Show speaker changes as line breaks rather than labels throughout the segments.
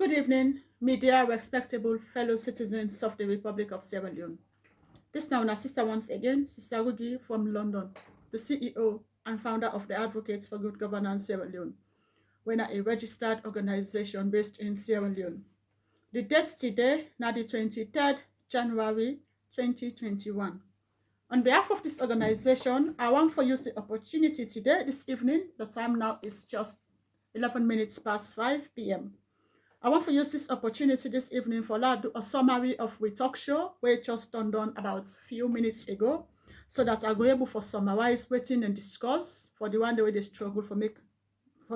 Good evening, media, respectable fellow citizens of the Republic of Sierra Leone. This now my sister once again, Sister Rugi from London, the CEO and founder of the Advocates for Good Governance Sierra Leone. We're a registered organization based in Sierra Leone. The date today, now the 23rd January 2021. On behalf of this organization, I want for you the opportunity today, this evening, the time now is just 11 minutes past 5 p.m. I want to use this opportunity this evening for to do a summary of we talk show where it just done about a few minutes ago, so that I go able for summarize waiting and discuss for the one the way they struggle for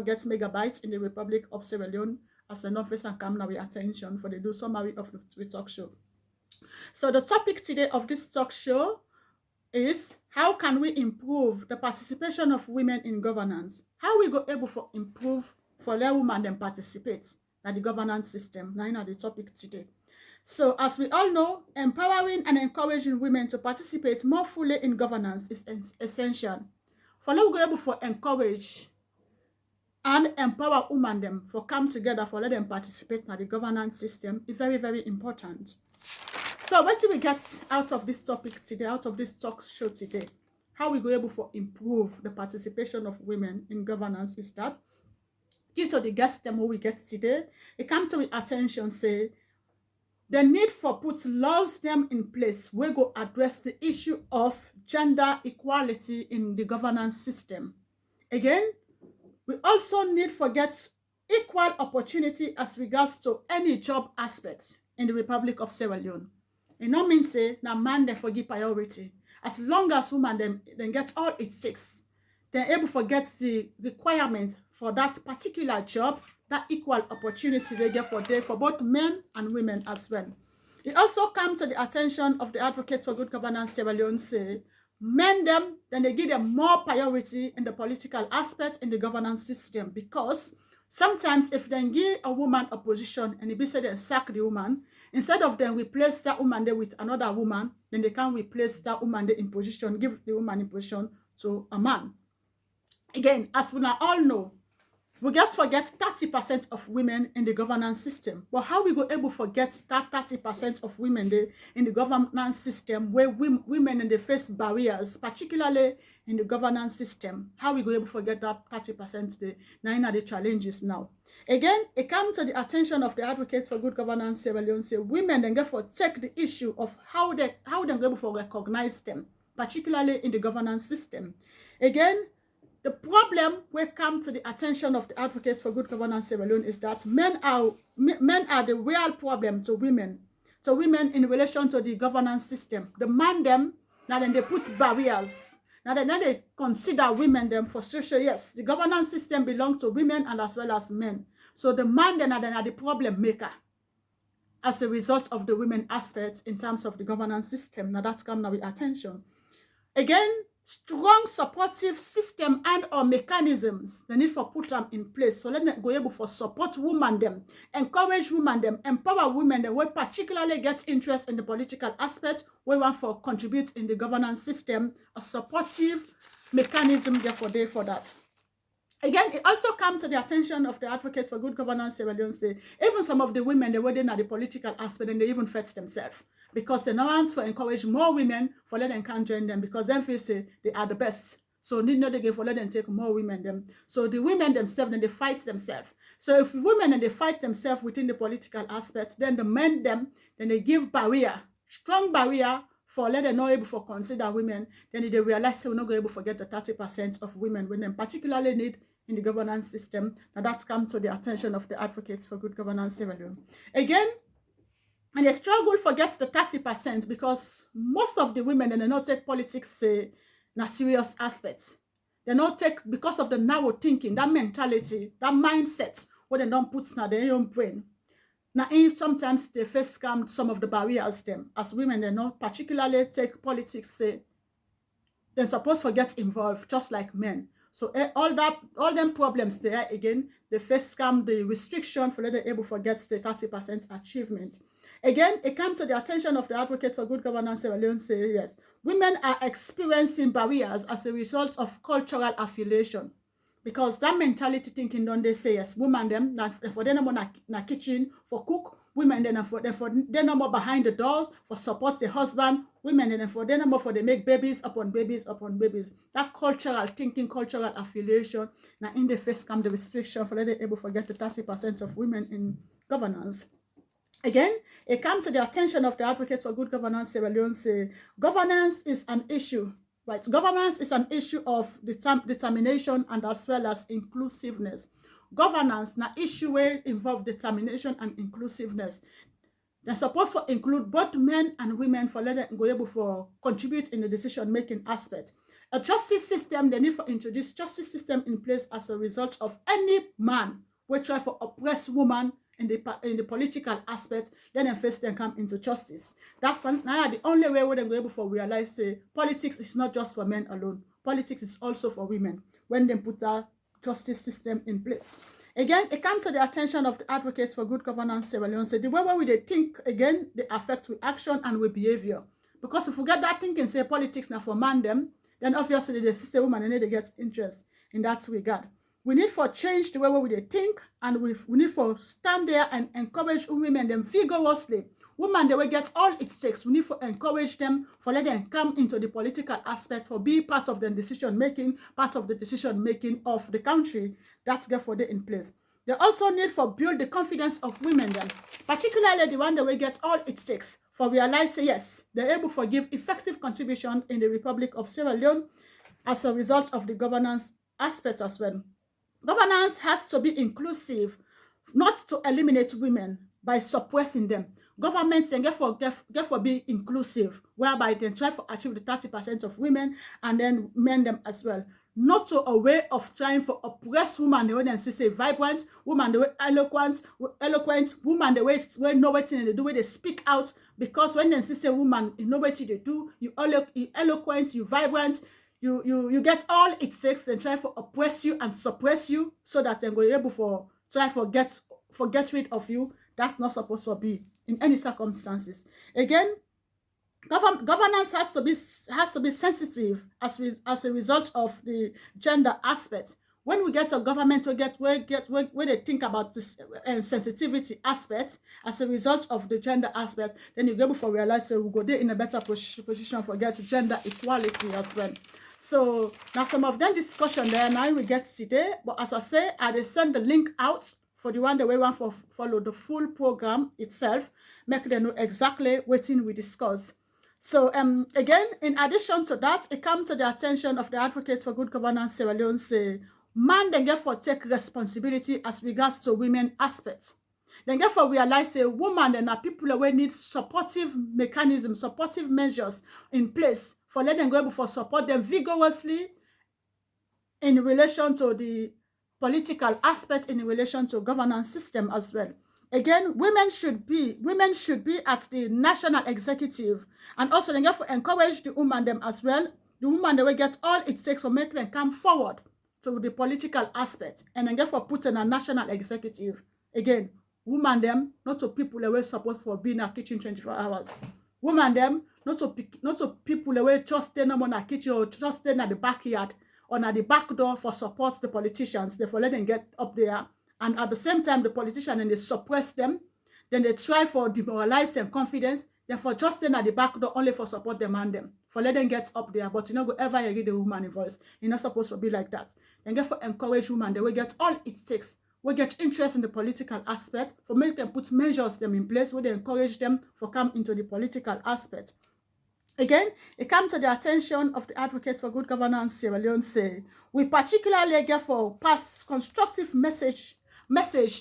get megabytes in the Republic of Sierra Leone as an office and come now with attention for the do summary of the we talk show. So the topic today of this talk show is how can we improve the participation of women in governance? How we go able for improve for let women them participate at the governance system. Now the topic today. So as we all know, empowering and encouraging women to participate more fully in governance is essential. For let we go able for encourage and empower women them for come together for let them participate in the governance system is very, very important. So what do we get out of this topic today, out of this talk show today? How we go able to improve the participation of women in governance is that due to the guest demo we get today, it comes to the attention say the need for put laws them in place we go address the issue of gender equality in the governance system. Again, we also need for get equal opportunity as regards to any job aspects in the Republic of Sierra Leone. It no mean say na man dem forgive priority. As long as woman them get all it takes, they're able to get the requirement for that particular job, that equal opportunity they get for both men and women as well. It also comes to the attention of the Advocates for Good Governance Sierra Leone say men them, then they give them more priority in the political aspect in the governance system, because sometimes if they give a woman a position and it be said they sack the woman, instead of them replace that woman there with another woman, then they can replace that woman there in position, give the woman in position to a man. Again, as we now all know, we get forget 30% of women in the governance system. But how we go able to forget that 30% of women in the governance system where women in the face barriers, particularly in the governance system? How we go able to forget that 30% now the challenges now? Again, it comes to the attention of the Advocates for Good Governance Sierra Leone say women then get for take the issue of how they go able to recognize them, particularly in the governance system. Again, the problem will come to the attention of the Advocates for Good Governance Sierra Leone is that men are the real problem to women in relation to the governance system. The man them, now then they put barriers. Now then they consider women them for social. Yes, the governance system belongs to women and as well as men. So the man then are the problem maker as a result of the women aspects in terms of the governance system. Now that's come now with attention. Again, strong supportive system and or mechanisms the need for put them in place for let them go able for support women them, encourage women them, empower women them will particularly get interest in the political aspect, we want for contribute in the governance system, a supportive mechanism therefore there for that. Again, it also comes to the attention of the Advocates for Good Governance Sierra Leone say even some of the women they were in the political aspect and they even fetch themselves, because they now want to encourage more women for let them can join them, because them feel say they are the best. So need not again for let them take more women them. So the women themselves then they fight themselves. So if women and they fight themselves within the political aspect, then the men them then they give barrier, strong barrier for let them not able to consider women, then they realize they will not go able to forget the 30% of women when they particularly need in the governance system. Now that's come to the attention of the Advocates for Good Governance Sierra Leone. Again, and they struggle forget the 30% because most of the women they not take politics na serious aspects. They not take because of the narrow thinking, that mentality, that mindset where they don't put na their own brain. Now, sometimes they face some of the barriers them as women they not particularly take politics they're supposed to get involved just like men. So all them problems there again, they face the restriction for them able to get the 30% achievement. Again, it comes to the attention of the Advocate for Good Governance Sierra Leone say yes, women are experiencing barriers as a result of cultural affiliation. because that mentality thinking don't they say yes, women them for them more na kitchen for cook, women then for them no more behind the doors for support the husband, women then for them no more for they make babies upon babies upon babies. That cultural thinking, cultural affiliation, now in the face come the restriction for they able to get the 30% of women in governance. Again, it comes to the attention of the advocates for good governance, Sierra Leone say, governance is an issue, right? Governance is an issue of determination and as well as inclusiveness. Governance na issue where involve determination and inclusiveness. They're supposed to include both men and women for letting go able for contribute in the decision-making aspect. A justice system, they need to introduce justice system in place as a result of any man will try to oppress woman in the political aspect, then them face them come into justice. That's now the only way we go able to realize say politics is not just for men alone. Politics is also for women when they put a justice system in place. Again, it comes to the attention of the advocates for good governance, Sierra Leone, say the way we they think, again, they affect with action and with behavior. Because if we get that thinking, say politics now for man them, then obviously the sister woman and they get interest in that regard. We need for change the way we they think, and we need for stand there and encourage women them vigorously. Women, they will get all it takes. We need to encourage them for let them come into the political aspect, for be part of the decision making, part of the decision making of the country. That's get for them in place. They also need for build the confidence of women then, particularly the one that will get all it takes for realize yes, they're able to give effective contribution in the Republic of Sierra Leone as a result of the governance aspect as well. Governance has to be inclusive, not to eliminate women by suppressing them. Governments can get for be inclusive, whereby they try to achieve the 30% of women and then men them as well. Not to a way of trying to oppress women the way they say vibrant, women the way eloquent, women the way know what they do, way they speak out. Because when they say woman, you know what they do, you eloquent, you vibrant, you get all it takes and try to oppress you and suppress you so that they go able for try to get rid of you. That's not supposed to be in any circumstances. Again, governance has to be sensitive as a result of the gender aspect. When we get a government where they think about this sensitivity aspect as a result of the gender aspect, then you'll be able to realize we go there in a better position for get gender equality as well. So now some of them discussion there now we get today, but as I say, I send the link out for the one that we want to follow the full program itself, make them know exactly what we discuss. So again, in addition to that, it comes to the attention of the advocates for good governance, Sierra Leone say, man then get for take responsibility as regards to women aspects. Then get for realize say woman and people who need supportive mechanisms, supportive measures in place for let them go able for support them vigorously in relation to the political aspect, in relation to governance system as well. Again, women should be at the national executive, and also they get to encourage the woman them as well. The woman they will get all it takes for make them come forward to the political aspect, and then get for put in a national executive. Again, woman them not to people that were supposed for being in a kitchen 24 hours. Woman them not to people that were just staying in a kitchen or just staying at the backyard or at the back door for support the politicians. Therefore, let them get up there. And at the same time, the politicians and they suppress them. Then they try for demoralize them confidence. Therefore, just stand at the back door only for support them and them. For let them get up there. But you know, go ever hear the woman voice. You're not supposed to be like that. And get for encourage women. They will get all it takes. We get interest in the political aspect. For make them put measures them in place where they encourage them for come into the political aspect. Again, it comes to the attention of the advocates for good governance, Sierra Leone say, we particularly get for pass constructive message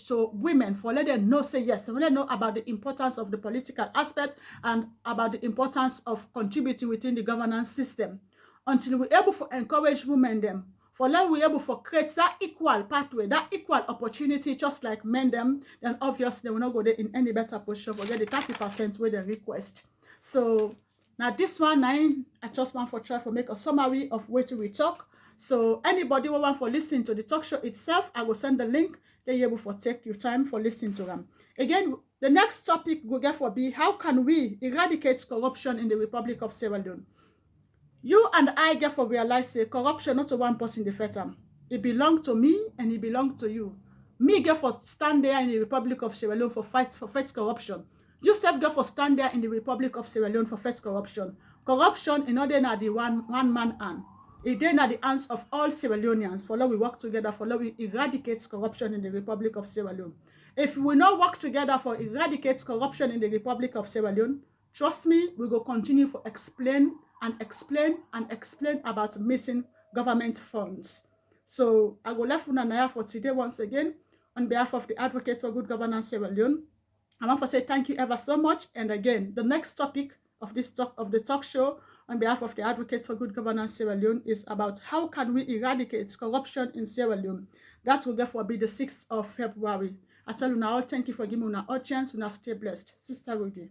to women for let them know, say yes, let them know about the importance of the political aspect and about the importance of contributing within the governance system. Until we're able to encourage women them, for them we're able to create that equal pathway, that equal opportunity, just like men them, then obviously they will not go there in any better position for get the 30% where they request. So now this one, I just want to try to make a summary of what we talk. So anybody who want to listen to the talk show itself, I will send the link. They're able to take your time for listening to them. Again, the next topic will get for be how can we eradicate corruption in the Republic of Sierra Leone? You and I get for realize say corruption not to one person the them. It belongs to me and it belongs to you. Me get for stand there in the Republic of Sierra Leone for fight corruption. You self get for stand there in the Republic of Sierra Leone for fight corruption. Corruption in order na the one man hand. It then at the hands of all Sierra Leoneans. For now we work together, for now we eradicate corruption in the Republic of Sierra Leone. If we not work together for eradicate corruption in the Republic of Sierra Leone, trust me, we will continue to explain about missing government funds. So I will left Unanaya for today once again on behalf of the Advocate for Good Governance Sierra Leone. I want to say thank you ever so much. And again, the next topic of the talk show on behalf of the Advocates for Good Governance Sierra Leone is about how can we eradicate corruption in Sierra Leone. That will therefore be the 6th of February. I tell you now, thank you for giving me an audience. We now stay blessed. Sister Rugi.